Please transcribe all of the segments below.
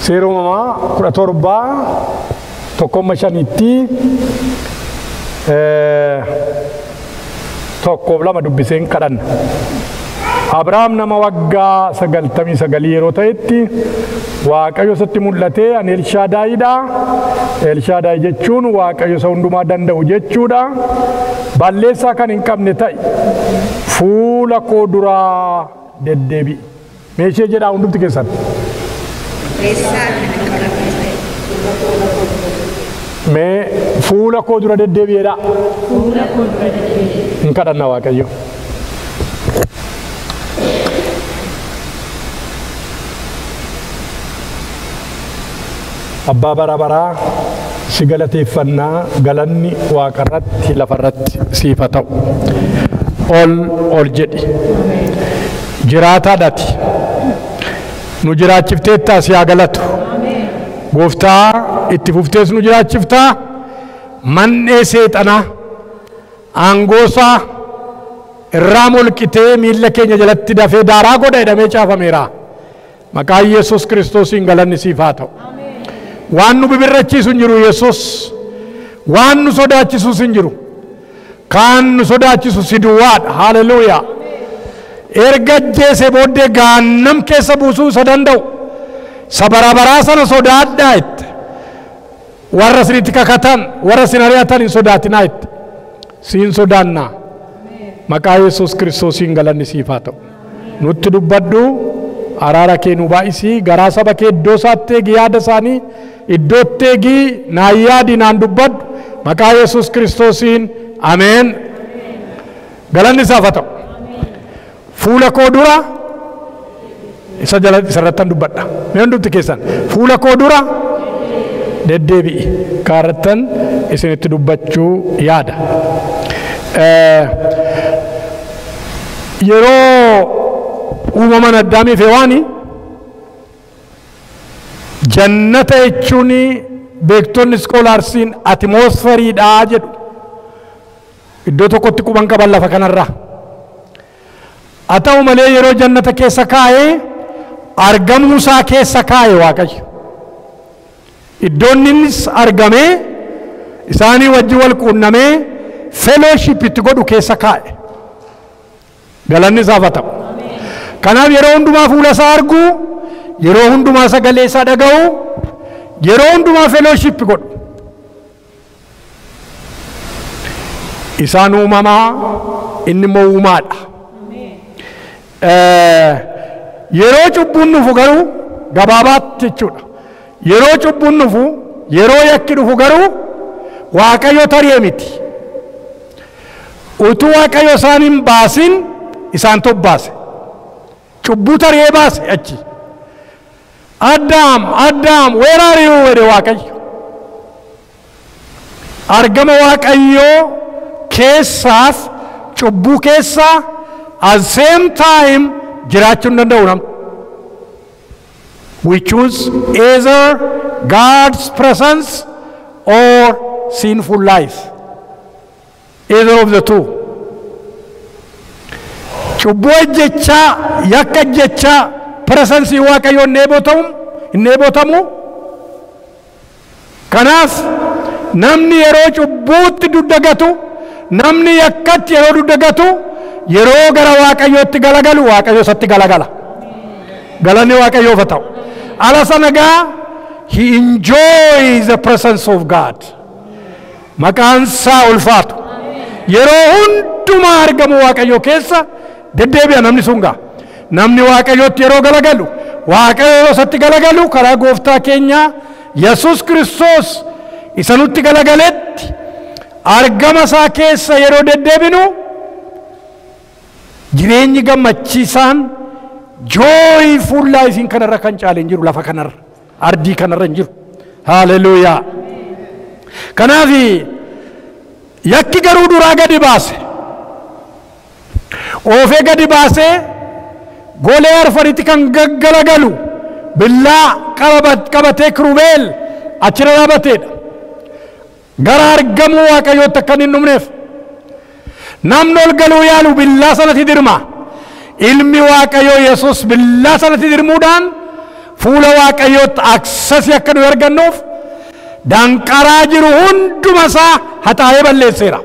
Seeroo uumamaa 17:5 tokkoof lama dubbiseen kadhanna. Abrahaam nama waggaa 99 yeroo ta'etti Waaqayyo isatti mul'atee ani Elshaadaayidha. Elshaadaay jechuun Waaqayyo isa hundumaa danda'u jechuudha. Balleessaa kan hin qabne ta'e fuula koo duraa deddeebi'i. Meeshee jedhaa hundumti keessan. Mee fuula koo dura deddeebi'eedha. Hin kadhanna Waaqayyo. Abbaa bara baraa si galateeffannaa, galanni waaqarratti lafarratti siif haa ta'u. Ol jedhi. Jiraataadhaati. Nu jiraachifteettaa si haa galatu. Gooftaa itti fuftees nu jiraachiftaa. Man'ee seexanaa aangoosaa irraa molqitee miilla keenya jalatti dafee daaraa godha jedhamee caafameera. Maqaa Yesuus Kiristoosiin galanni siif haa ta'u. Waan nu bibirrachiisu hin jiru Yesuus. Waan nu sodaachisus hin jiru. Kaan nu sodaachisu si duwwaadha. Haleluuyaa. Erga ajjeese booddee gaannam keessa buusuu isa danda'u. Sabara baraa sana sodaadhaa itti. Warra isinitti kakatan, warra isin ari'atan hin sodaatinaa itti. Siin sodaannaa. Maqaa Yesuus Kiristoosiin galanni siif haa ta'u. Nutti dubbadhu. Araara kee nu baay'isii, garaa saba kee iddoo isaatti eegi, yaada isaanii iddootti eegi, naan yaadi naan dubbadhu. Maqaa Yesuus Kiristoosiin ameen. Galanni isaaf haa ta'u. Fuula koo dura isa irrattan dubbadha. Mee hundumti keessan fuula koo dura deddeebi'i. Kaarrattan isinitti dubbachuu yaada. Yeroo uumaman Addaamiif Hewaanii jannata jechuun beektonni iskoolaarsiin atiimoosferiidhaa jedhu. Iddoo tokkotti quban qaban lafa kanarraa. Haa ta'u malee yeroo jannata keessa kaa'ee argamuusaa keessa kaa'e Waaqayyo. Iddoon innis argamee isaanii wajjin wal quunnamee fellowship itti godhu keessa kaa'e. Galanni isaaf haa ta'u. Kanaaf yeroo hundumaa fuula isaa argu, yeroo hundumaa sagalee isaa dhaga'u, yeroo hundumaa fellowship godhu. Isaan uumamaa, inni immoo uumaadha. Yeroo cubbuun dhufu garuu gabaabaatti jechuudha. Yeroo cubbuun dhufu, yeroo yakki dhufu garuu Waaqayyo taree miti. Utuu Waaqayyo isaan hin baasin isaan tobbaase. Cubbuu taree baase achi. Addaam, where are you? Jedhe Waaqayyo. Argama Waaqayyoo keessaaf cubbuu keessaa at same time jiraachuu hin danda'u namni. We choose either God's presence or sinful life. Either of the two. Cubbuu hojjechaa, yakka hojjechaa, presensii Waaqayyoo hin dheebotamu. Kanaaf namni yeroo cubbuutti duddagatu, namni yakkatti yeroo duddagatu, yeroo gara Waaqayyootti galagalu, Waaqayyo isatti galagala. Galanni Waaqayyoof haa ta'u. Ala sana gaa he enjoys the presence of God. Maqaan isaa ulfaatu. Yeroo hundumaa argamu Waaqayyo keessa deddeebi'a namni sun gaa. Namni Waaqayyootti yeroo galagalu, Waaqayyo isatti galagalu karaa gooftaa keenya Yesuus Kiristoos isa nutti galagaletti argama isaa keessa yeroo deddeebinu jireenyi gammachiisaan joyful life kanarra kan caale hin jiru, lafa kanarra ardii kanarra hin jiru. Haleluuyaa. Kanaaf yakki garuu duraa gadi baase, oofee gadi baasee golee arfanitti kan gaggalagalu billaa qabatee kirubeel achirra dhaabateedha. Gara argamuu Waaqayyootti akka hin dhumneef namni ol galuu yaalu billaa sanatti dirma. Ilmi Waaqayyoo Yesuus billaa sanatti dirmuudhaan fuula waaqayyootti aksasii akka nu argannuuf danqaraa jiru hundumasaa haxaa'ee balleesseera.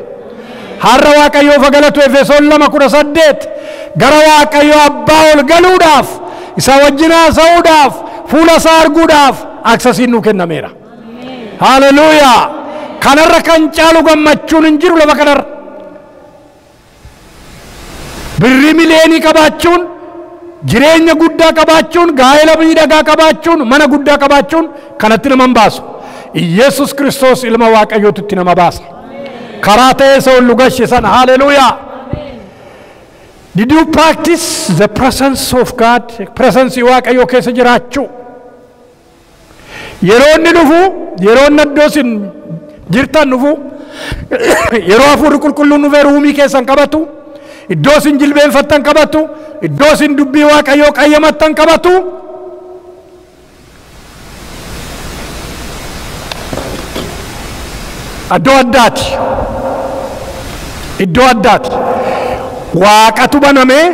Har'a waaqayyoof galatu Efesoon 2:18 gara waaqayyoo abbaa ol galuudhaaf isa wajjin haasa'uudhaaf fuula isaa arguudhaaf aksasiin nu kennameera. Haleluuyaa! Kanarra kan caalu gammachuun hin jiru lafa kanarra. Birrii miliyoonii qabaachuun, jireenya guddaa qabaachuun, gaa'ela miidhagaa qabaachuun, mana guddaa qabaachuun kanatti nama hin baasu. Yesus Kiristoos ilma waaqayyootti nama baasa. Karaa ta'ee isa ol lugashe sana. Haleluuyaa! Did you practice the presence of God? Presence waaqayyoo keessa jiraachuu. Yeroo inni dhufu, yeroo inni iddoo isin jirtan dhufu, yeroo hafuurri qulqulluun dhufee ruumii keessan qabatu, iddoo isin jilbeenfattan qabatu, iddoo isin dubbii waaqayyoo qayyamattan qabatu. Iddoo addaati. Iddoo addaati. Waaqatu banamee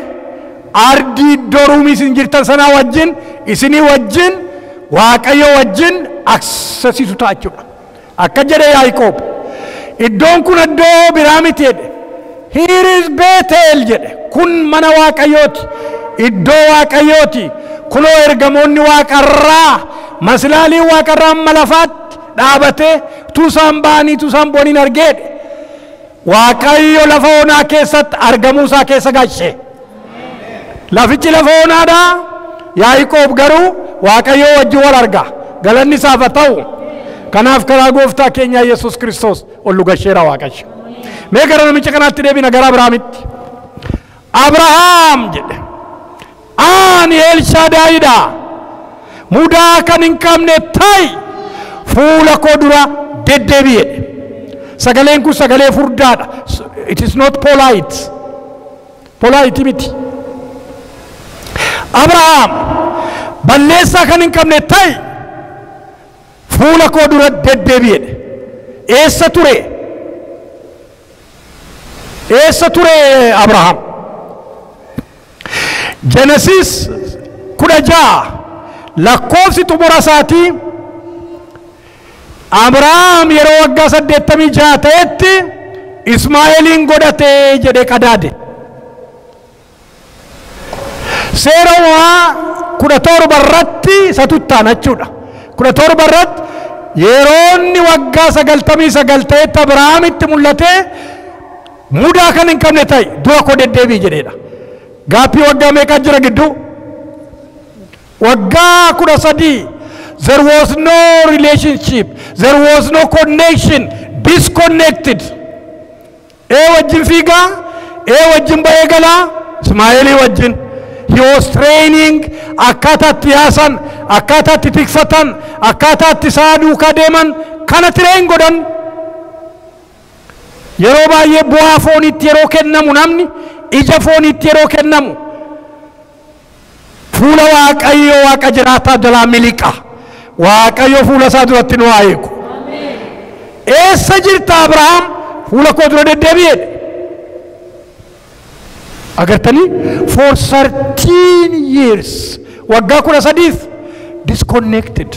ardii iddoo ruumii isin jirtan sanaa wajjin, isinii wajjin, waaqayyo wajjin aksasiisu ta'a jechuudha. Akka jedhe Yaaqoob, iddoon kun iddoo biraa miti jedhe. Here is Bethel jedhe. Kun mana waaqayyooti. Iddoo waaqayyooti. Kunoo ergamoonni waaqarraa, maslaaliin waaqarraa amma lafaatti dhaabatee tusaan ba'anii tusaan bu'aniin argeedhe. Waaqayyo lafa onaa keessatti argamuu isaa keessa galche. Lafichi lafa onaadhaa. Yaaqoob garuu waaqayyo wajjin wal arga. Galanni isaaf haa ta'u. Kanaaf karaa gooftaa keenya Yesus Kiristoos ol lugasheera waaqayyo. Mee gara namicha kanaatti deebina gara Abrahaamitti. Abrahaam jedhe. Ani Elshaadaayidha. Mudaa kan hin qabne ta'i fuula koo dura deddeebi'e. Sagaleen kun sagalee furdaadha. It is not polite. Polite miti. Abrahaam balleessaa kan hin qabne ta'i fuula koo dura deddeebi'e. Eessa ture? Eessa ture Abrahaam? Genesis 16 lakkoofsi xumura isaatii Abrahaam yeroo waggaa 86 ta'etti Ismaa'eelin godhatee jedhee qadaade. Seera Uumamaa 17 irratti isa tuttaan jechuudha. 17 irratti yeroo inni waggaa 99 ta'etti Abrahaamitti mul'ate mudaa kan hin qabne ta'e dura koo deddeebi'i jedheedha. Gaaffii waggaa meeqa jira gidduu? Waggaa 13. There was no relationship. There was no connection. Disconnected. Wajjin fiigaa, wajjin ba'ee galaa, Ismaa'eelii wajjin. He was training akkaataa itti yaasan, akkaataa itti tikfatan, akkaataa itti isaa duukaa deeman kana tireen godhan. Yeroo baay'ee bu'aa fooniitti yeroo kennamu namni ija fooniitti yeroo kennamu fuula waaqayyoo waaqa jiraataa jalaa miliqa. Waaqayyo fuula isaa duratti nu haa eegu. Eessa jirta Abrahaam? Fuula koo dura deddeebi'e. Agartanii for 13 years waggaa 13 disconnected.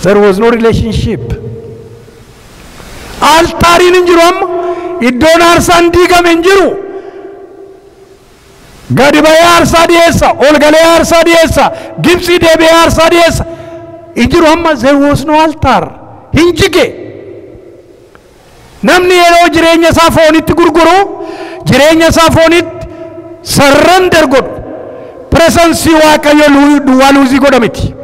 There was no relationship. Altaariin hin jiru amma. Iddoon aarsaan diigame hin jiru. Gadi ba'ee aarsaa dhiyeessa, ol galee aarsaa dhiyeessa, Gibsii deebi'ee aarsaa dhiyeessa. Hin jiru amma. There was no altar. Hin jige. Namni yeroo jireenya isaa foonitti gurguru, jireenya isaa foonitti surrender godhu. Presensii waaqayyo duwwaa luuzii godha miti.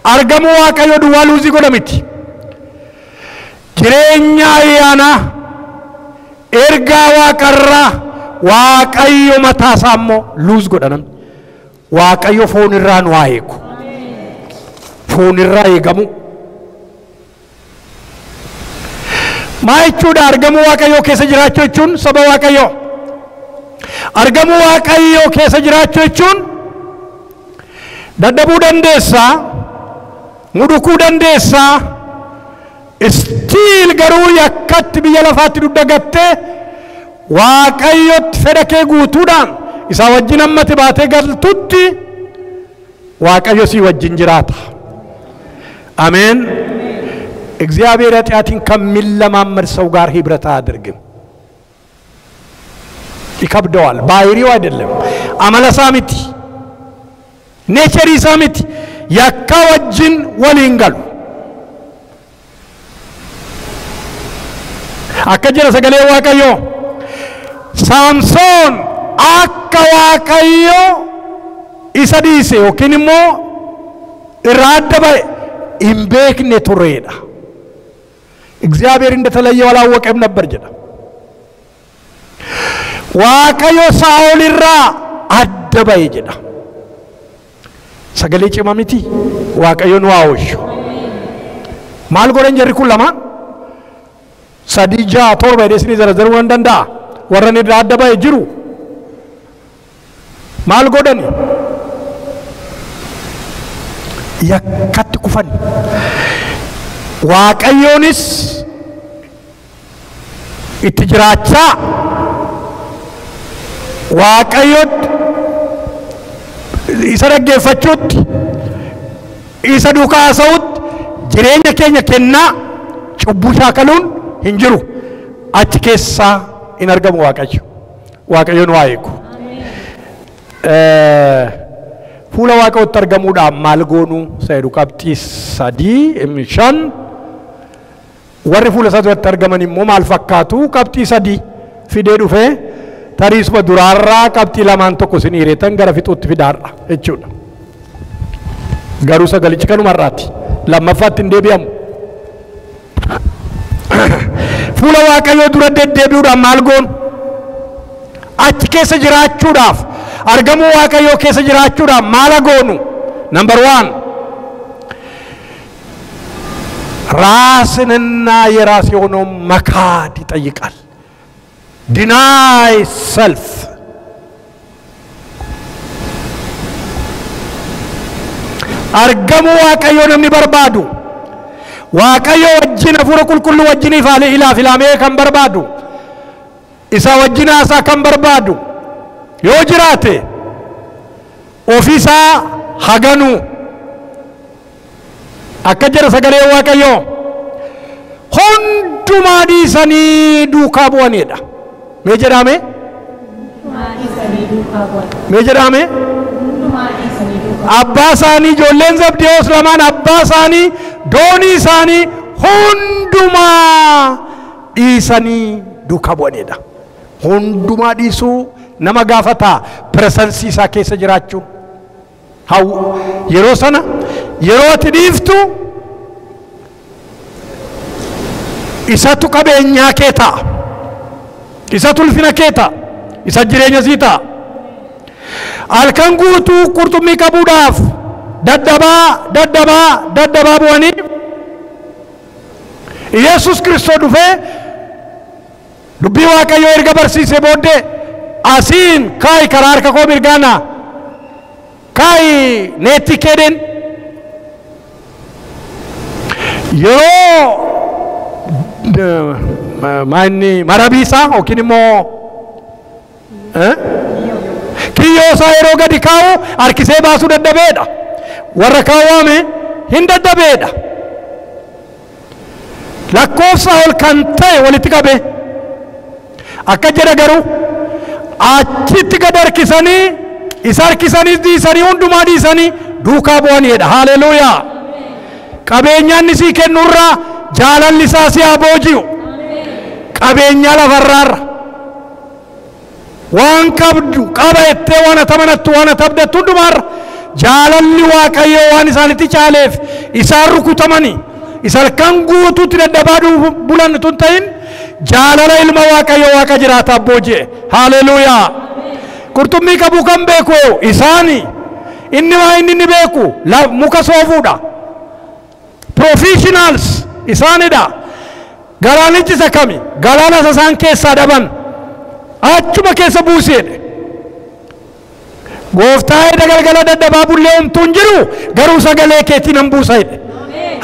Argamuu waaqayyo duwwaa luuzii godha miti. Jireenya ayyaanaa ergaa waaqarraa waaqayyo mataa isaa immoo luuz godha namni. Waaqayyo foon irraa nu haa eegu. Foon irraa eegamu. Maa jechuudha argamuu waaqayyoo keessa jiraachuu jechuun? Saba waaqayyoo argamuu waaqayyoo keessa jiraachuu jechuun dadhabuu dandeessaa, mudukuu dandeessaa, stiil garuu yakkatti biyya lafaatti duddagattee waaqayyotti fedha kee guutuudhaan isaa wajjin ammati baatee galtutti waaqayyo si wajjin jiraata አሜን እግዚአብሔር ኃጢአትን ከሚለማመድ ሰው ጋር ህብረት አያደርግም ይከብደዋል ባህሪው አይደለም አመለሳሚቲ ኔቸሪ ሳሚቲ ያካወጅን ወሊንጋሉ አከጀረ ሰገሌ ዋቀዮ ሳምሶን አካዋቀዮ ኢሰዲሴ ኦኪንሞ ኢራደበ ኢምቤክኔ ቱሬዳ እግዚአብሔር እንደተለየው አላወቀም ነበር ጀዳ ዋቀዮ ሳኦልራ አደበ ጀዳ ሰገሌ ጭማሚቲ ዋቀዮ ነዋውሽ ማልጎረን ጀሪኩ ለማ ሰዲጃ ቶርባ ደስኒ ዘረዘሩ ወንደንዳ ወረኒ አደበ ይጅሩ ማልጎደን ያከት ኩፈን ዋቀዮንስ ኢትጅራቻ ዋቀዮት ኢሰረገፈቹት ኢሰዱካሰውት ጅሬኛ ኬኛ ከና ጩቡሻ ከሉን hinjiru achi keessa in argamu waaqayyoon waayeeku fuula waaqayyootti argamuudhaan maal goonu seedu qabxii 3 warri fuula isaatti argaman immoo maal fakkaatu qabxii 3 fidee dhufee tariisuma duraarraa qabxii 2 tokko isin hireetan gara fixuutti fidaadha jechuudha garuu sagalichi kanumarraati lammaffaatti hin deebi'amu fuula waaqayyoo dura deddeebi'uudhaan maal goonu achi keessa jiraachuudhaaf argamuu waaqayyoo keessa jiraachuudhaan maal goonu number 1 ራስንና የራስ የሆነው መካድ ይጠይቃል deny self argamuu waaqayyoo namni barbaadu waaqayyo wajjin afura qulqullu wajjin ifaale ilaa filamee kan barbaadu isa wajjin haasaa kan barbaadu yoo jiraate ofiisaa haganu akka jira sagalee waaqayyo hundumaa dhiisanii duukaa bu'aniidha mee jedhame abbaa isaanii ijoolleen Zabdewoos lamaan abbaa isaanii doonii isaanii hundumaa dhiisanii duukaa bu'aniidha hundumaa dhiisuu nama gaafata preseensii isaa keessa jiraachuun yeroo sana yeroo ati dhiiftu isatu qabeenyaa kee ta'a isatu ulfina kee ta'a isa jireenya sii ta'a halkan guutuu qurxummii qabuudhaaf daddabaa bu'anii Yesus Kristos dhufee dubbii waaqayyoo erga barsiisee booddee asiin kaa'i karaa harka koo mirgaana kaa'i neetti keedeen yeroo maanni marabiisaa yookiin immoo kiyyoosaa yeroo gadi kaa'u harkisee baasuu dadhabeedha warra kaawwame hin dadhabeedha lakkoofsa ol kan ta'e walitti qabe akka jedha garuu achitti gad harkisanii isa harkisaniis dhiisanii hundumaa dhiisanii duukaa bu'aniidha haleluuyaa qabeenyaan isii kennurraa jaalalli isaa si haa booji'u qabeenyaa lafarraarra waan qabdu qaba ettee waan atamanattu waan atabdattu hundumaarra jaalalli waaqayyoo waan isaanitti caaleef isaan rukutamanii isa halkan guutuutti dadhabaa bulan tun ta'in jaalala ilma waaqayyoo waaqa jiraataa booji'e haleluuyaa qurxummii qabuu kan beeku isaanii inni beeku muka soofuudha professionals isaanidha galaanichi isa kami galaana isaan keessaa dhaban achuma keessa buuseedhe gooftaa galgala dadhabaa bullee umtuun jiru garuu sagalee keetiin nan buusaidhe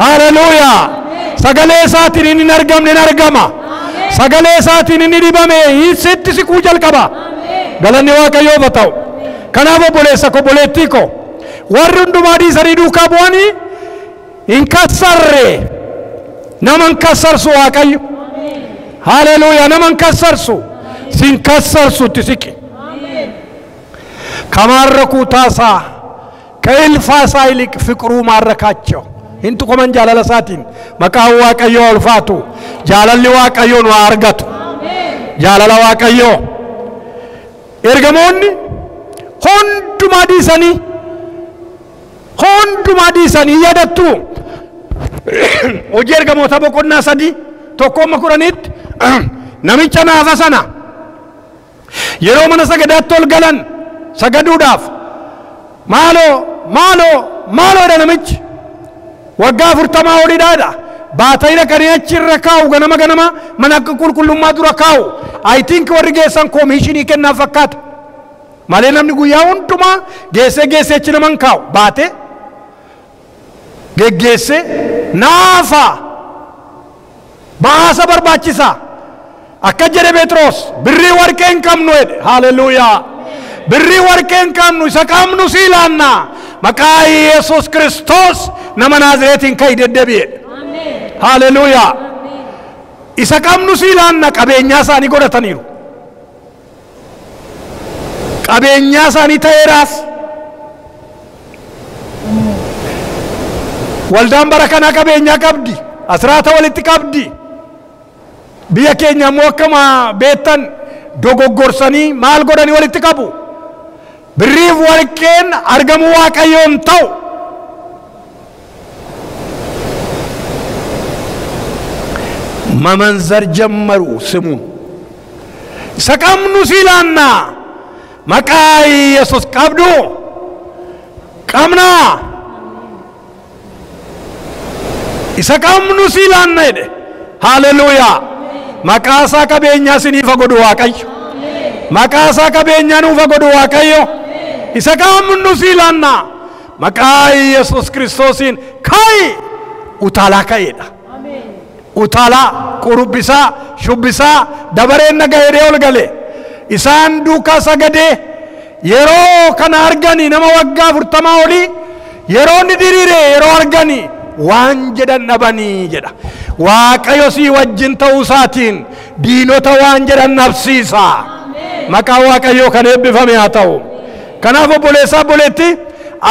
haleluuyaa sagalee isaatiin inni argamne hin argama sagalee isaatiin inni dhibame sitti siquu jalqaba galanni waaqayyoof haa ta'u kanaaf obboleessa ko obboleettii ko warri hundumaa dhiisanii duukaa bu'anii hin kassarre. Nama hin kassarsu Waaqayyo. Haleluuyaa. Nama hin kassarsu sin kassarsutti siqi. ከማረኩ ታሳ ከእልፋሳ ይልቅ ፍቅሩ ማረካቸው። እንቱ ኮመን ጃላላ ሳቲን መቃው ዋቀዮ አልፋቱ ጃላሊ ዋቀዮ ነው አርጋቱ ጃላላ ዋቀዮ ኤርገሞኒ ሁንዱ ማዲሰኒ ያደቱ ኦጂ ኤርገሞታ በቆና ሰዲ ቶኮ መኩረኒት ነሚቻ ናፋሰና የሮ መነሰ ገዳቶል ገለን ሰገዱዳፍ ማሎ ደነምች ወጋ ፍርተማ ወዲዳዳ ባታይነ ከኔች ረካው ገነማ መናቅ ቁልቁሉማ ዱረካው አይ ቲንክ ወርጌሰን ኮሚሽን ይከና ፈካት ማለናም ንጉያው እንቱማ ጌሴ ነመንካው ባቴ ገጌሴ ናፋ ባሰ በርባቺሳ አከጀደ ጴጥሮስ ብሪ ወርቄን ቀምኖ ሄደ። ሃሌሉያ። ብሪ ወርቄን ቀምኑ ሰቃምኑ ሲላና መቃይ ኢየሱስ ክርስቶስ ነመናዝሬትን ከይደደብ ሄደ። ሃሌሉያ። ኢሰቃምኑ ሲላና ቀቤኛ ሳኒ ጎደተኒሩ ቀቤኛ ሳኒ ተይራስ ወልዳን በረከና ቀቤኛ ቀብዲ አስራተ ወልት ቀብዲ ቢየኬኛ ሞከማ ቤተን ዶጎጎርሰኒ ማል ጎደኒ ወልት ቀቡ ብሪፍ ወርቄን አርገሙ ዋቀዮን ተው መመንዘር ጀመሩ። ስሙን ሰቀምኑ ሲላና መቃይ ኢየሱስ ቀብዱ ቀምና ኢሰቀምኑ ሲላና ሄደ። ሃሌሉያ። መቃሳ ቀቤኛ ሲኒ ፈጎዱ ዋቀዮ መቃሳ ቀቤኛ ነው ፈጎዱ ዋቀዮ ኢሰቀምኑ ሲላና መቃይ ኢየሱስ ክርስቶስን ካይ ኡታላ ካይዳ ኡታላ ቁሩብሳ ሹብሳ ደበሬን ነገሬ ወልገሌ ኢሳን ዱካ ሰገዴ የሮ ከናርገኒ ነመ ወጋ ፍርተማ ወሊ የሮ ንዲሪሬ የሮ አርገኒ ዋንጀደን ነበኒ ጀዳ ዋቀዮ ሲ ወጅን ተውሳቲን ዲኖተ ዋንጀደን ነፍሲሳ መቃ ዋቀዮ ከነብፈም ያታው ከናፎ ቦሌሳ ቦሌቲ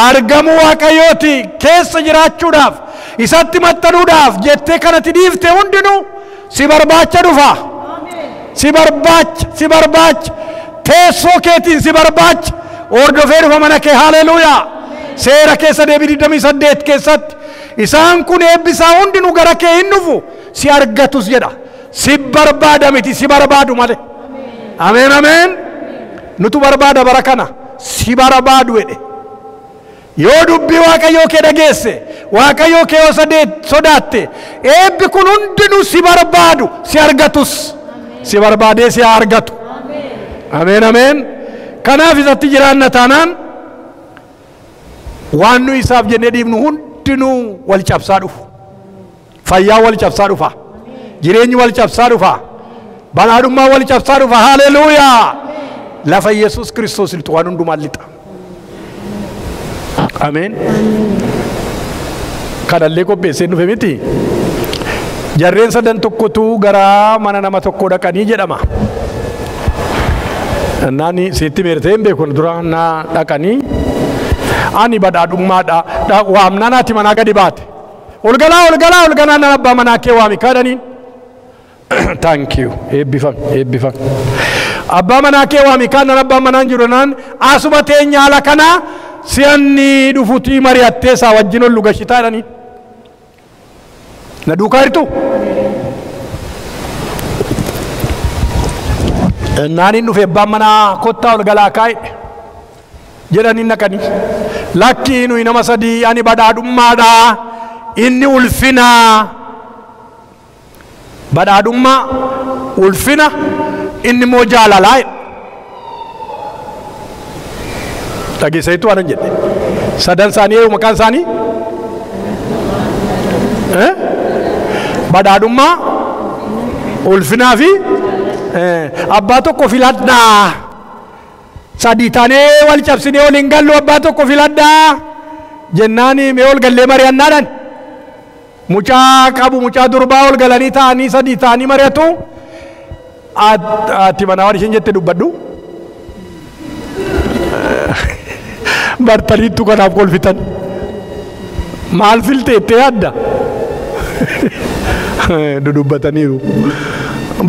አርገሙ ዋቀዮቲ ኬስ ጅራቹዳፍ ኢሳት መጠኑዳፍ ጀቴ ከነቲ ዲፍቴ ሁንድኑ ሲበርባቸ ዱፋ ሲበርባች ቴሶ ኬቲን ሲበርባች ኦርዶፌር ፈመነከ ሃሌሉያ ሴራ ኬሰ ደቢዲ ደሚ ሰዴት ኬሰት ኢሳን ኩን ኤብሳ ሁንድኑ ገረከ ይንፉ ሲያርገቱስ ጀዳ ሲበርባዳሚቲ ሲበርባዱ ማለት አሜን አሜን ኑቱ በርባዳ በረከና ሲበርባዱ ወደ ዮዱቢ ዋቀዮ ከደገሰ ዋቀዮ ከወሰዴት ሶዳቴ ኤብ ኩን ሁንድኑ ሲበርባዱ ሲያርገቱስ ሲበርባዴ ሲያርገቱ አሜን አሜን ከናፍ ይዘት ጅራነታናን ዋኑ ሂሳብ ጀኔ ዲብኑ ሁንድኑ ወልጨብሳ ዱፍ ፈያ ወልጨብሳ ዱፋ ጅሬኝ ወልጨብሳ ዱፋ ባናዱማ ወልጨብሳ ዱፋ ሃሌሉያ ለፈ ኢየሱስ ክርስቶስ ልጥዋን ሁንዱ ማልጣ አሜን ከዳሌ ቆቤሴ ኑፌ ሚቲ ጀሬን ሰደን tokkotu gara mana nama tokko dhaqanii jedhama naani sitti meerteen beekun dura na dhaqanii ani badhaadhummaadha waamnanaati manaa gadi baate olgalaa na abbaa manaa kee waami kadhaniin thank you eebbifam abbaa manaa kee waami kadhan abbaa manaan jiru naan asuma teenyaa ala kanaa si'anni dhufutii mari'attee isaa wajjin ol lugashitaa jedhanii na duukaa hirtu naani nufe abbaan manaa kottaa ol galaa kaa'e jedhanii naqanii lakkii nuyi nama sadii ani badhaadhummaadha inni ulfina badhaadhummaa ulfina inni moo jaalalaa dhageessaitu waanan jedhe sadan isaanii eeyu maqaan isaanii badhaadhummaa ulfinaa fi abbaa tokko filadhaa sadii taanee wal cabsinee waliin gallu abbaa tokko filadhaa jennaani mee ol gallee mari'annaadhaan mucaa qabu mucaa durbaa ol galanii ta'anii sadii ta'anii mari'atu ati mana waan isheen jette dubbadhu bartaliittu kanaaf kolfitan maal filteettee adda dudubbataniiru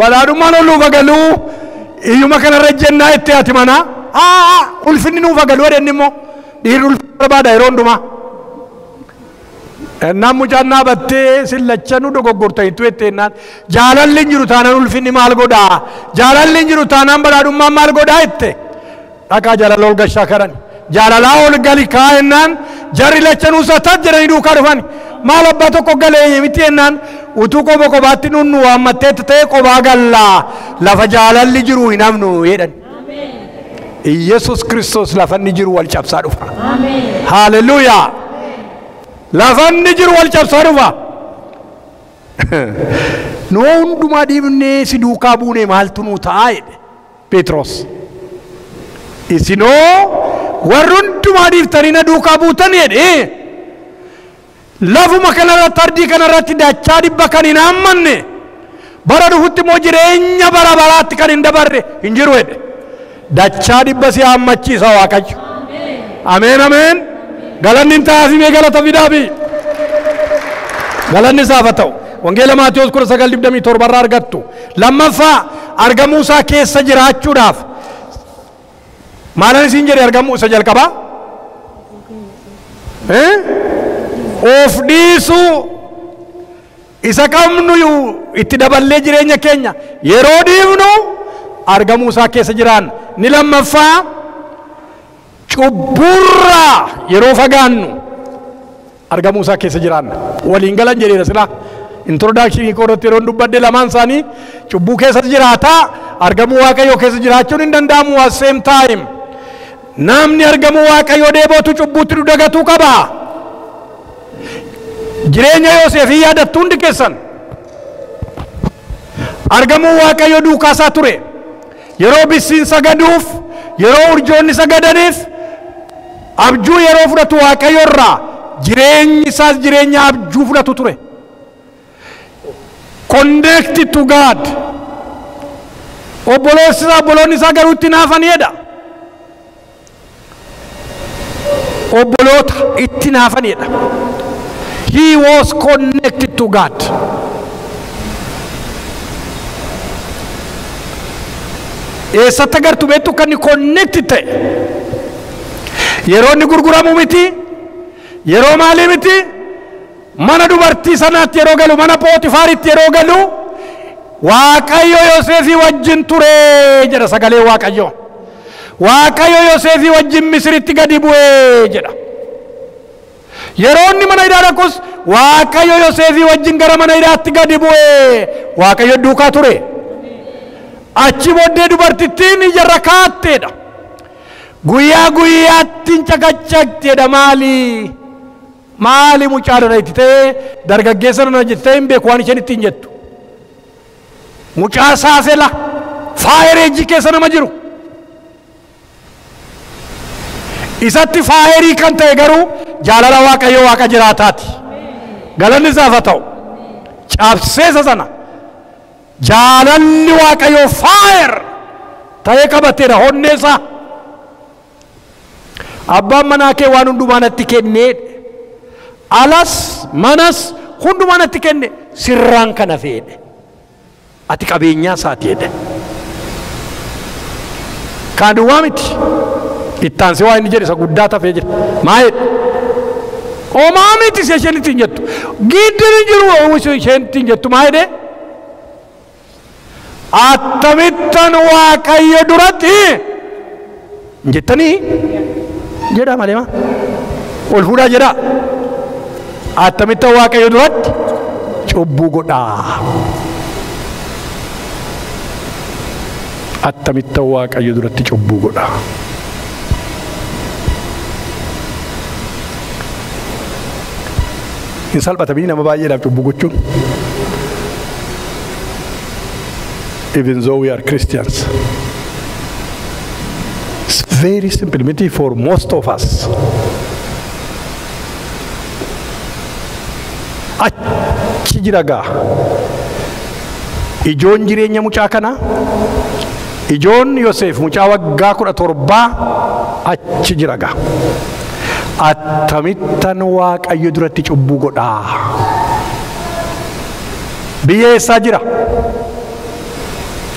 badhaadhummaan ol nuuf agaluu iyyuma kanarra jennaa itti ati mana ulfinni nuuf agaluu edhenni immoo dhiirri ulfinni barbaada yeroo hundumaa ennaan mucaan dhaabattee sillachanu dogoggortanitu etteenaan jaalalli hin jiru taanaan ulfinni maal godhaa jaalalli hin jiru taanaan badhaadhummaan maal godhaa itte dhaqaa jaalala ol gashaa karan jaalalaa ol gali kaa'ennaan jarri lachanuu satat jedhanii duukaa dhufan maal abbaa tokko galee miti ennaan utuu qoba qobaatti nunnu waammatteetti ta'e qobaa gallaa lafa jaalalli jiru hin hafnu jedhan Yesus Kristos lafanni jiru wal cabsaa dhufa haleluuyaa lafanni jiru wal cabsaa dhufa nu hundumaa dhiibnee si duukaa buune maaltu nuu ta'a jedhe Petros isinoo warri hundumaa dhiiftanii na duukaa buutan jedhe lafuma kanarratti ardii kanarratti dachaa dhibba kan hin hammanne bara dhufutti immoo jireenya bara baraatti kan hin dabarre hin jiru jedhe dachaa dhibba si hammachiisa Waaqayyo ameen ameen galanni taasii mee galata fidaafi galanni isaaf ta'u wangeela Maatiyos 19:27 irraa argattu lammaffaa argamuu isaa keessa jiraachuudhaaf maalan isin jedhe argamuu isa jalqabaa of dhiisuu isa qabnu itti daballee jireenya keenya yeroo dhiifnu argamuu isaa keessa jiraan ni lammaffaa cubburraa yeroo fagaannu argamuu isaa keessa jiraan waliin galan jedheera silaa introduction koorratti yeroo dubbadde lamaan isaanii cubbuu keessa jiraataa argamuu Waaqayyoo keessa jiraachuun hin danda'amu at same time namni argamuu Waaqayyoo deebootu cubbuutti dagatuu qaba jireenya Yoosefii yaadattu hundi keessan argamuu Waaqayyoo duukaasaa ture yeroo bissiin sagaduuf yeroo urjoonni sagadaniif abjuu yeroo fudhatu Waaqayyo irraa jireenyi isaas jireenya abjuu fudhatu ture connected to God obboloonni isaa garuu itti naafaniidha obboloota itti naafaniidha he was connected to God eessatti agartu beektu kan inni connected ta'e yeroo inni gurguramu miti yeroo maalii miti mana dubartii sanaatti yeroo galu mana Pootifaaritti yeroo galu Waaqayyo Yoosefii wajjin ture jedha sagalee Waaqayyo Waaqayyo Yoosefii wajjin Misiritti gadi bu'ee jedha yeroo inni mana hidhaa dhaqus Waaqayyo Yoosefii wajjin gara mana hidhaatti gadi bu'ee Waaqayyo duukaa ture achi booddee dubartittiin ijarra kaatteedha guyyaa guyyaattiin caqacaqteedha maali mucaadha itti ta'e dargaggeessa na jettee hin beeku waan isheen ittiin jettu mucaa saafela faayireejii keessa nama jiru isatti faayirii kan ta'e garuu jaalala Waaqayyo Waaqa jiraataati galanni isaaf haa ta'u cabseessa sana jaalalli Waaqayyo faayir ta'ee qabateedha honneessa abbaan manaa kee waan hundumaa natti kennee alas manas hundumaa natti kenne sirraan kana fedhe ati qabeenyaa isaati jedhe kan duwwaa miti ittaansi waa inni jedhe isa guddaa tafee jira maa jedhe omaa miti isheen ittiin jettu giddini jiru isheen ittiin jettu maa jedhe attamittan Waaqayyo duratti jettanii jedha malee maa ol fuudhaa jedha attamittan Waaqayyo duratti cubbuu godhaa attamittan Waaqayyo duratti cubbuu godhaa hin salphatamii nama baay'eedhaaf cubbuu gochuun even though we are Christians. It's very simple for most of us. achi jira gaa. Ijoon jireenya mucaa kana, ijoon Yoosef mucaa waggaa 17 achi jira gaa. Attamittan Waaqayyo duratti cubbuu godhaa. Biyya eessaa jira?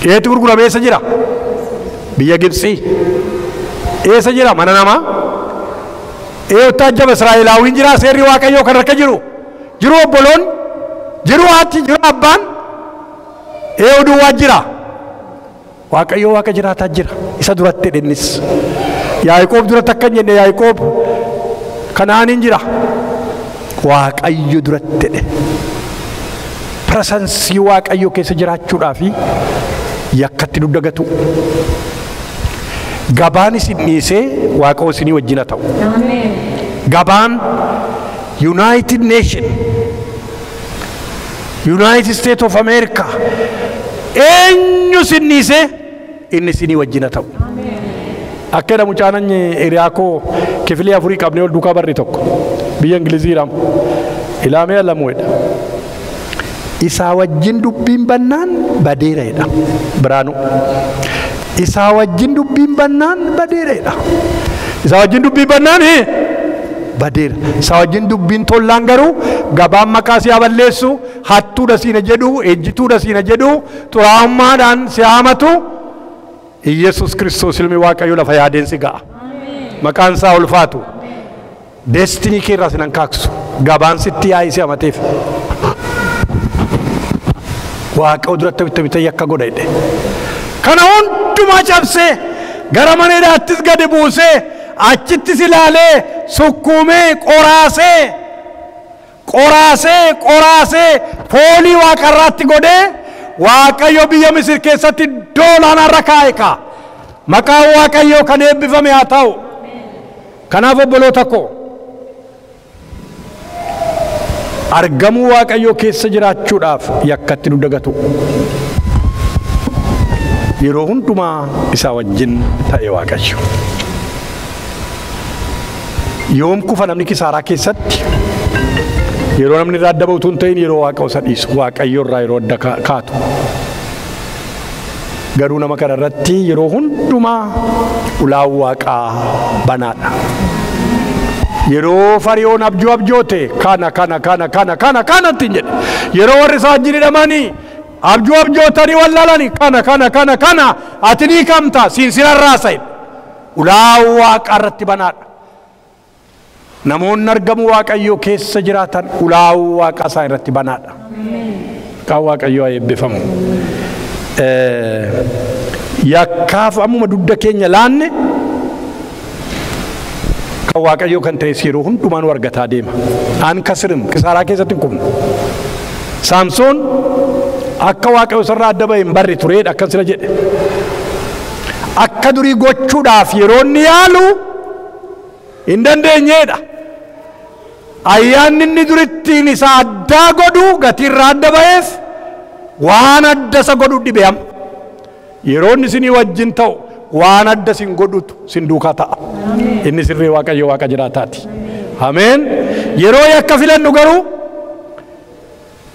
Eetti gurguramee eessa jira? Biyya Gibxii. Eessa jira? Mana namaa. Eeyotta ajjaba Israa'elaawiin jira seerri Waaqayyoo kan harka jiru. Jiru obboloon, jiru haati, jiru abbaan. Eeyoo duwwaa jira. Waaqayyoo Waaqa jiraataa jira. Isa duratti dhinnis. Yaaqoob duratti akka hin jenne Yaaqoob Kanaaniin jira. Waaqayyo duratti dhinne. Presansii Waaqayyoo keessa jiraachuudhaaf yakkatti duddagatu. Gabaan isin dhiisee Waaqa isinii wajjin ta'u. Gabaan United Nation, United States of America, eenyu isin dhiisee inni isinii wajjin ta'u. Akka jedhamu caanan Iriyaakoo kifilee 4 qabnee ol duukaa barri tokko biyya Ingilizii ilaamee lamuudha. Isaa wajjin dubbiin bannaan badeereedha. Biraanu. Isaa wajjin dubbiin bannaan badeereedha. Isaa wajjin dubbiin bannaan badeera. Isaa wajjin dubbiin tollaan garuu gabaan maqaa si balleessu, hattuudha siina jedhu, ejjituudha siina jedhu, xuraa'ummaadhaan si haamatu. Yesus Kiristoos ilmi Waaqayyoo lafa yaadeensi ga'a. Maqaan isaa ulfaatu. Destinii kee irraa sinan kaaksu. Gabaan sitti yaa'ii si hamateef. Waaqa duratti bitta yakka godhedhe. Kana hundumaa cabsee gara maneedhaattis gadi buusee achittis ilaalee sukkuumee qoraasee foolii Waaqarraatti godhee Waaqayyo biyya Misir keessatti iddoo olaanaarra kaa'e kaa. Maqaan Waaqayyoo kan eebbifame haa ta'u. Kanaaf obboloota koo argamuu Waaqayyoo keessa jiraachuudhaaf yakkatti duddagatu. Yeroo hundumaa isaa wajjin ta'e Waaqayyo. Yoom kufa namni kisaaraa keessatti yeroo namni irraa adda ba'utu hin ta'in yeroo Waaqa isa dhiisu Waaqayyo irraa yeroo adda kaatu. Garuu nama kana irratti yeroo hundumaa ulaan Waaqaa banaadha. Yeroo Fariyoon abjoote kana ittiin jedhe. Yeroo warri isaa wajjin hidhamanii abjootanii wallaalanii kana ati ni kamta sinsirarraa sa'e. Ulaan Waaqaa irratti banaadha. Namoonni argamu Waaqayyoo keessa jiraatan ulaan Waaqaa isaa irratti banaadha. Kan Waaqayyoo eebbifamu. Yakkaaf ammuma dugda keenya laanne kan Waaqayyoo kan ta'e yeroo hundumaa nu argataa deema. Aan kasirim kisaaraa keessatti hin qubne. Saamsoon akka Waaqayyoo sarraa adda ba'e hin barre tureedha akkan sila jedhe. Akka durii gochuudhaaf yeroo inni yaalu hin dandeenyeedha. Ayyaanni inni durittiin isa addaa godhu gatiirraa adda ba'eef waan adda isa godhu dhibeam. Yeroo inni isinii wajjin ta'u waan adda isin godhutu isin duukaa ta'a. Inni sirrii Waaqayyo Waaqa jiraataati. Ameen. Yeroo yakka filannu garuu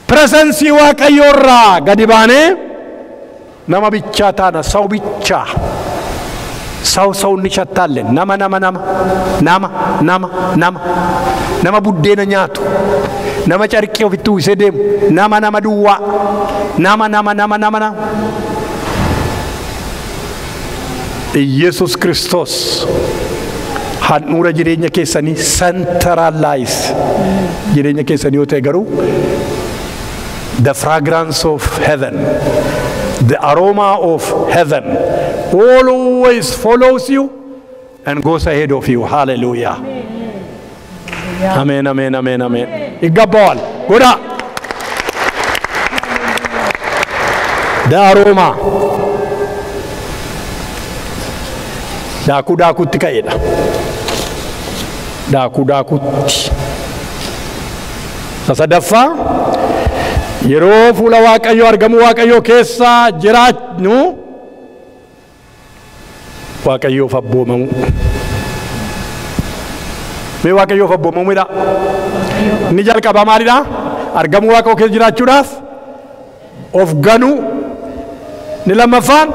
presansii Waaqayyo irraa gadi baanee nama bichaa taana ሰው ብቻ ሰው እንሸታለን nama buddeena nyaatu nama carqee ofitti uwwisee deemu nama duwwaa nama Yesus Kristos handhuura jireenya keessanii centralize jireenya keessanii yoo ta'e garuu the fragrance of heaven, the aroma of heaven always follows you and goes ahead of you. Hallelujah. Amen. Igabal. Goda. The aroma. Dakutti kaeda. Dakutti. Sasadafa. Yeroo fuula Waaqayyoo argamu Waaqayyoo keessa jiraannu Waaqayyoof abboomamu. Mee Waaqayyoof abboomamuudha. Ni jalqaba maalidha? argamu Waaqa keessa jiraachuudhaaf of ganuu ni lammaffaan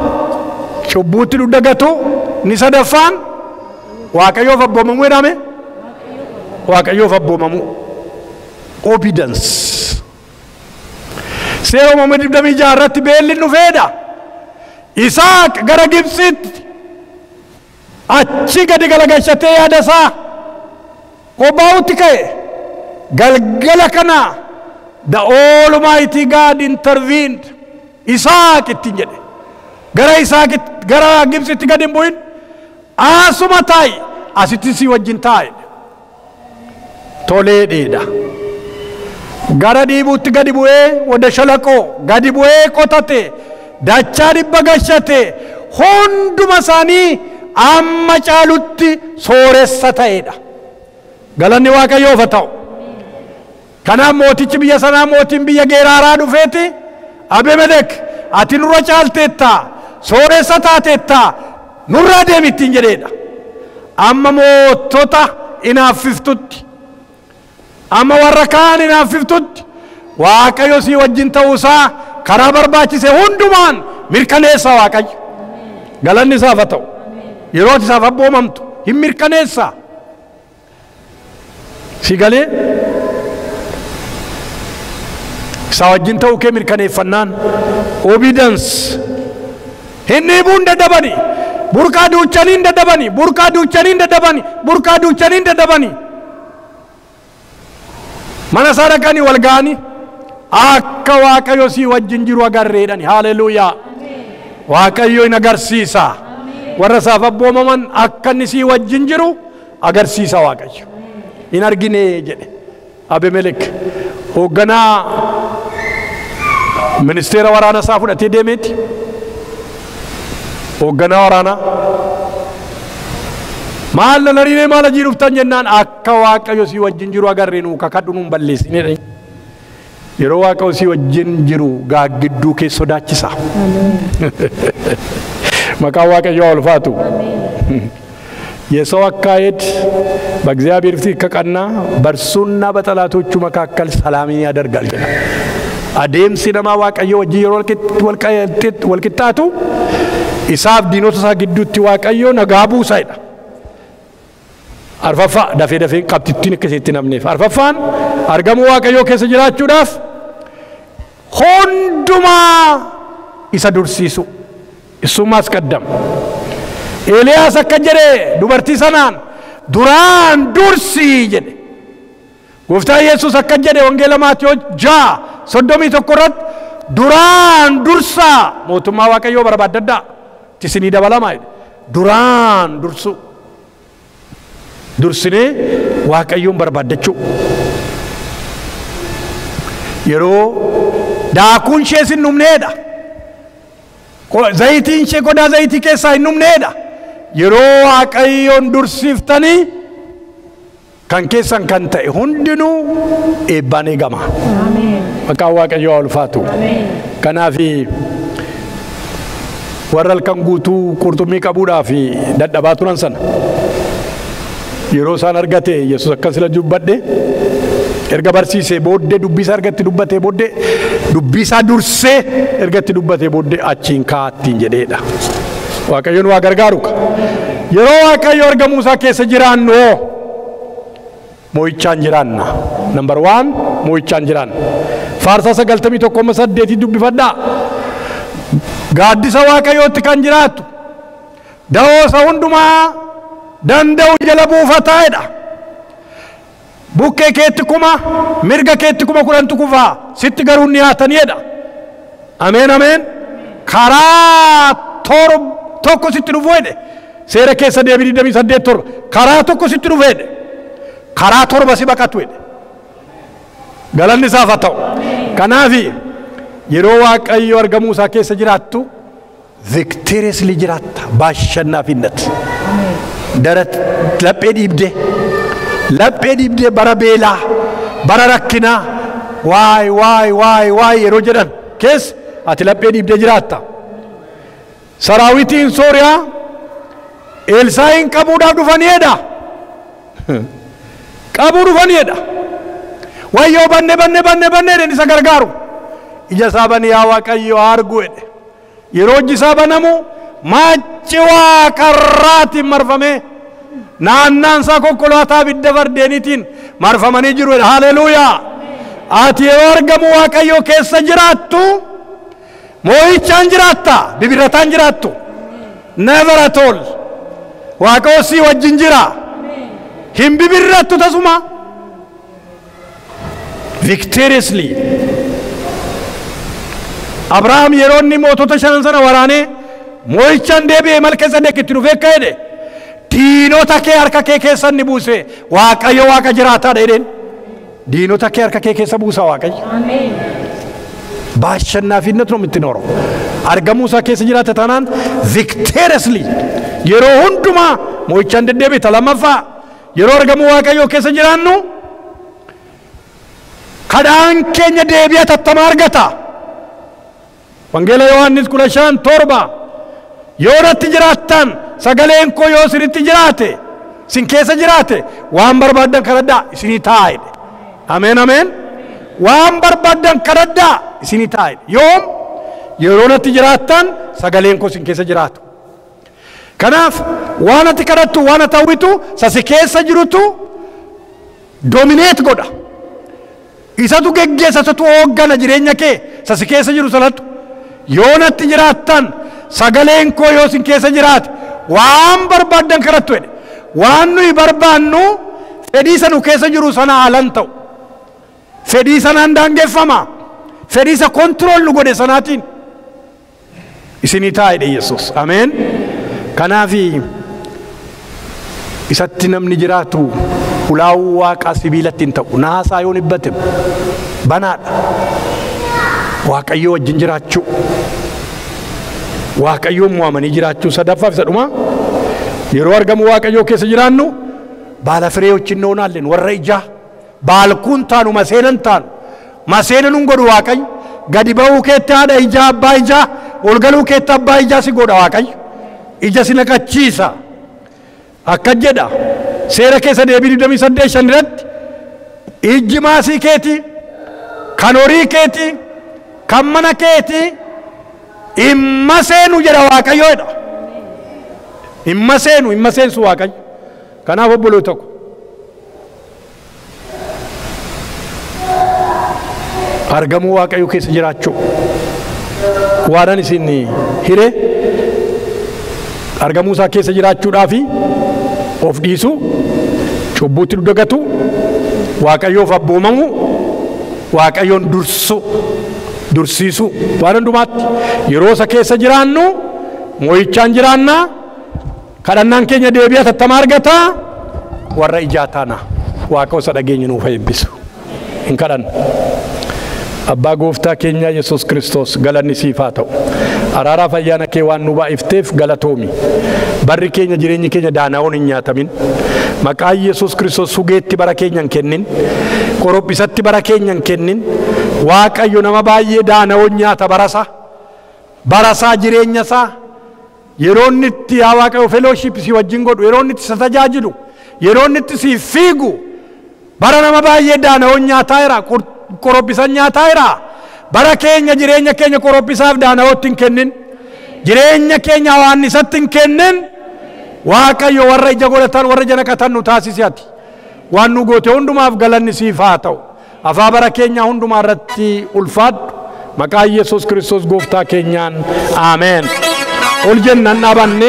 cubbuutti dudagatu ni sadaffaan Waaqayyoof abboomamuu jedhame Waaqayyoof abboomamuu obedience seera uumama 26 irratti beelli dhufeedha Isaaq gara Gibxitti achi gadi galagalchatee yaada isaa qophaa'utti ka'e galgala kana the Almighty God intervened Isaaq ittiin jedhe gara Isaaq gara Gibxitti gadi hin bu'in asuma taa'i asitti si wajjin taa'i tolee dheedha gara dhiibuutti gadi bu'ee wada shalaqoo gadi bu'ee qotate dachaa dhibba gashate hunduma isaanii amma caalutti sooressa ta'eedha galanni Waaqayyoof haa ta'u kanaaf mootichi biyya sanaa mootiin biyya Geeraaraa dhufeeti Abimelek ati nurra caalteetta sooressa taateetta nurra deemi ittiin jedheedha amma mootota inaaffiftutti amma warra kaan inaaffiftutti Waaqayyo si wajjin ta'uusaa karaa barbaachise hundumaan mirkaneessa Waaqayyo galanni isaaf haa ta'u yeroo isaaf abboomamtu hin mirkaneessa si galee isa wajjin ta'uu kee mirkaneeffannaan obedience hin dhiibuun dadhabani burqaa duuchaniin dadhabani burqaa duuchaniin dadhabani burqaa duuchaniin dadhabani mana isaa dhaqanii wal ga'anii akka Waaqayyo si wajjin jiru agarreedhani haleluuyaa Waaqayyo in agarsiisa warra isaaf abboomaman akka inni si wajjin jiru agarsiisa Waaqayyo in argine jedhe Abimelek hoogganaa ministeera waraana isaa fudhatee deemeeti hoogganaa waraanaa maal laliinee maal jiruuftan jennaan akka Waaqayyo si wajjin jiru agarreenu kakadhu nuun balleessinedha yeroo Waaqayyo si wajjin jiru gaaggidduu kee sodaachisa maqaan Waaqayyo ulfaatu የሰው አካሄድ በእግዚአብሔር ፊት ከቀና በእርሱና በጠላቶቹ መካከል ሰላምን ያደርጋል ይላል አዴምሲ ነማ Waaqayyo wajjin yeroo walqixxaatu isaaf diinota isaa gidduutti Waaqayyo nagaa buusaidha arfaffaa dafee dafee qabxittiin akkasitti namneef arfaffaan argamuu Waaqayyo keessa jiraachuudhaaf hundumaa isa dursiisu isumaas qaddam Eliyaas akka jedhe dubartii sanaan duraan dursi jedhe Gooftaan Yesuus akka jedhe wangeela Maatiyoo 6:31 irratti duraan dursa mootummaa Waaqayyoo barbaaddadhaa tisinii dabalamaa jedhe duraan dursu dursinee Waaqayyoon barbaaddachuu yeroo daakuun ishee sin dhumneedha zayitiin ishee qodaa zayitii keessaa hin dhumneedha yeroo Waaqayyoon dursiiftanii kan keessan kan ta'e hundinuu eebbaan eegama maqaan Waaqayyoo ulfaatu kanaaf warra halkan guutuu qurxummii qabuudhaaf dadhabaa turan sana yeroo isaan argate Yesuus akkan sila dubbadhe erga barsiisee booddee dubbisaa ergatti dubbatee booddee dubbisaa dursee ergatti dubbatee booddee achiin kaattiin jedheedha Waaqayyoon waa gargaaru yeroo Waaqayyo argamuu isaa keessa jiraannu moo'ichaan jiraanna number 1 moo'ichaan jiraanna Faarsaa 91:8 dubbifadhaa gaaddisa Waaqayyootti kan jiraatu da'oosa hundumaa danda'u jala buufataadha bukkee keetti kuma mirga keetti kuma kudhan kufaa sitti garuu ni haataniidha ameen ameen karaa tokko sitti dhufu jedhe seera keessa deebii 28:7 karaa tokko sitti dhufu jedhe karaa torba si baqatu jedhe galanni isaaf haa ta'u kanaaf yeroo Waaqayyo argamuu isaa keessa jiraattu victoriously jiraatta baashannaafinnat darat laphee dhiibdee bara beelaa bara rakkinaa waay yeroo jedhan keessa ati laphee dhiibdee jiraatta saraawitiin Sooriyaa Elsaa'iin qabuudhaaf dhufaniidha qabuu dhufaniidha wayyoo banne isa gargaaru ija isaa bani yaa Waaqayyo argu jedhe. Yeroo iji isaa banamu maachi Waaqarraatiin marfamee naannaan isaa konkolaataa abidda fardeeniitiin marfamanii jiru. Haleluuyaa! Ati yeroo argamu Waaqayyo keessa jiraattu moo'ichaan jiraatta, bibirrataan jiraattu. Never at all. Waaqayyo si wajjin jira. Hin bibirrattu tasuma. Victoriously. Abrahaam yeroo inni mootota shanan sana waraanee moo'ichaan deebi'ee Malkiiseedeq itti dhufee akka jedhe diinota kee harka kee keessa ni buuse. Waaqayyo Waaqa jiraataadha jedheen. Diinota kee harka kee keessa buusa Waaqayyo. Ameen. በአሸናፊነት ነው የምትኖረው። አርገሙ ሳ keessa jiraate taanaan victoriously yeroo hunduma moo'ichaan deddeebi'e lammaffaa yeroo argamu Waaqayyo keessa jiraannu kadhaan keenya deebi'a tattama argata. Wangeela Yohaannis 15:7 yoo natti jiraattan sagaleen koo yoo isinitti jiraate isin keessa jiraate waan barbaaddan kadhadhaa isinii ta'a jedhe. Ameen ameen. Waan barbaaddan kadhadhaa isinii ta'a jedhe. Yoom yeroo natti jiraattan sagaleen koo isin keessa jiraatu. Kanaaf waan ati kadhattu waan ati hawwitu sasi keessa jirutu domineet godha. Isatu geggeessa, isatu hooggana jireenya kee sasi keessa jiru sanatu. Yoo natti jiraattan sagaleen koo yoo isin keessa jiraate waan barbaaddan kadhattu jedhe. Waan nuyi barbaannu fedhii sanu keessa jiru sana alan ta'u. Fedhii sanaan daangeffama. Fedhii isa kontrool nu godhe sanaatiin isinii ta'a jedhe Yesuus. Ameen. Kanaafi isatti namni jiraatu ulaa'uu Waaqaa sibiilatti hin ta'u. Naasaa yoo hibbate banaadha. Waaqayyo wajjin jiraachuu, Waaqayyoon mo'amanii jiraachuu sadaffaaf isa dhuma. Yeroo argamu Waaqayyo keessa jiraannu baala firee wajjin noonaalleen warra ijaa baalkuun taanu maseenan taanu maseenan nun godhu Waaqayyo. Gadi ba'uu keetti haadha ijaa abbaa ijaa ol galuu keetti abbaa ijaa si godha Waaqayyo. Ija si naqachiisa. Akka jedha seera keessa deebii 28:5 irratti ijji maasii keeti kan horii keeti kan mana keeti imma seenu jedha Waaqayyo jedha. Imma seensu Waaqayyo. Kanaaf obboloo tokko argamuu Waaqayyo keessa jiraachuu waanan isin hire argamuu isaa keessa jiraachuudhaafi of dhiisu, cubbuutti dagatu, Waaqayyoof abboomamu, Waaqayyoon dursiisu waan hundumaatti yeroo isa keessa jiraannu moo'ichaan jiraanna. Kadhannaan keenya deebi'a tattama argata. Warra ijaa taana Waaqa isa dhageenya nuuf eebbisu. Hin kadhanna. Abbaa gooftaa keenya Yesuus Kiristoos galanni siif haa ta'u. Araaraa fayyaana kee waan nu baay'ifteef galatoomi. Barri keenya jireenyi keenya daana'oon hin nyaatamin. Maqaa Yesuus Kiristoos sugeetti bara keenya hin kennin. Qorophisatti bara keenya hin kennin. Waaqayyo nama baay'ee daana'oon nyaata barasaa jireenya isaa yeroo inni itti yaa Waaqayyo fellowship si wajjin godhu yeroo inni itti isa tajaajilu yeroo inni itti si fiigu bara nama baay'ee daana'oon nyaataa jira. Qorophisan nyaataa jira. Bara keenya jireenya keenya qorophisaaf daana'ootti hin kennin. Jireenya keenya waan isatti hin kennin. Waaqayyo warra ija godhatan warra ija naqatan nu taasisi ati. Waan nu goote hundumaaf galanni siif haa ta'u. Afaa bara keenya hundumaa irratti ulfaadhu. Maqaa Yesuus Kiristoos gooftaa keenyaan. Ameen. Ol jennaan dhaabanne.